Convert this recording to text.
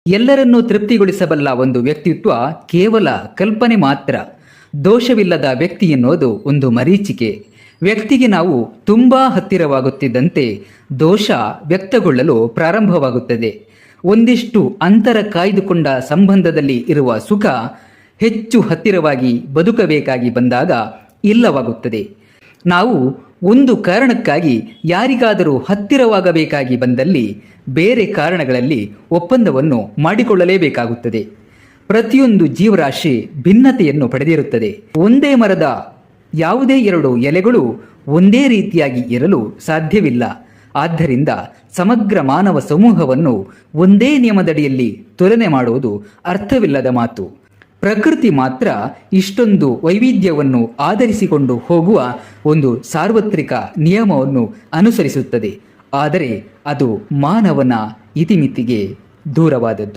ಎಲ್ಲರನ್ನೂ ತೃಪ್ತಿಗೊಳಿಸಬಲ್ಲ ಒಂದು ವ್ಯಕ್ತಿತ್ವ ಕೇವಲ ಕಲ್ಪನೆ ಮಾತ್ರ. ದೋಷವಿಲ್ಲದ ವ್ಯಕ್ತಿ ಎನ್ನುವುದು ಒಂದು ಮರೀಚಿಕೆ. ವ್ಯಕ್ತಿಗೆ ನಾವು ತುಂಬ ಹತ್ತಿರವಾಗುತ್ತಿದ್ದಂತೆ ದೋಷ ವ್ಯಕ್ತಗೊಳ್ಳಲು ಪ್ರಾರಂಭವಾಗುತ್ತದೆ. ಒಂದಿಷ್ಟು ಅಂತರ ಕಾಯ್ದುಕೊಂಡ ಸಂಬಂಧದಲ್ಲಿ ಇರುವ ಸುಖ ಹೆಚ್ಚು ಹತ್ತಿರವಾಗಿ ಬದುಕಬೇಕಾಗಿ ಬಂದಾಗ ಇಲ್ಲವಾಗುತ್ತದೆ. ನಾವು ಒಂದು ಕಾರಣಕ್ಕಾಗಿ ಯಾರಿಗಾದರೂ ಹತ್ತಿರವಾಗಬೇಕಾಗಿ ಬಂದಲ್ಲಿ ಬೇರೆ ಕಾರಣಗಳಲ್ಲಿ ಒಪ್ಪಂದವನ್ನು ಮಾಡಿಕೊಳ್ಳಲೇಬೇಕಾಗುತ್ತದೆ. ಪ್ರತಿಯೊಂದು ಜೀವರಾಶಿ ಭಿನ್ನತೆಯನ್ನು ಪಡೆದಿರುತ್ತದೆ. ಒಂದೇ ಮರದ ಯಾವುದೇ ಎರಡು ಎಲೆಗಳು ಒಂದೇ ರೀತಿಯಾಗಿ ಇರಲು ಸಾಧ್ಯವಿಲ್ಲ. ಆದ್ದರಿಂದ ಸಮಗ್ರ ಮಾನವ ಸಮೂಹವನ್ನು ಒಂದೇ ನಿಯಮದಡಿಯಲ್ಲಿ ತುಲನೆ ಮಾಡುವುದು ಅರ್ಥವಿಲ್ಲದ ಮಾತು. ಪ್ರಕೃತಿ ಮಾತ್ರ ಇಷ್ಟೊಂದು ವೈವಿಧ್ಯವನ್ನು ಆಧರಿಸಿಕೊಂಡು ಹೋಗುವ ಒಂದು ಸಾರ್ವತ್ರಿಕ ನಿಯಮವನ್ನು ಅನುಸರಿಸುತ್ತದೆ. ಆದರೆ ಅದು ಮಾನವನ ಇತಿಮಿತಿಗೆ ದೂರವಾದದ್ದು.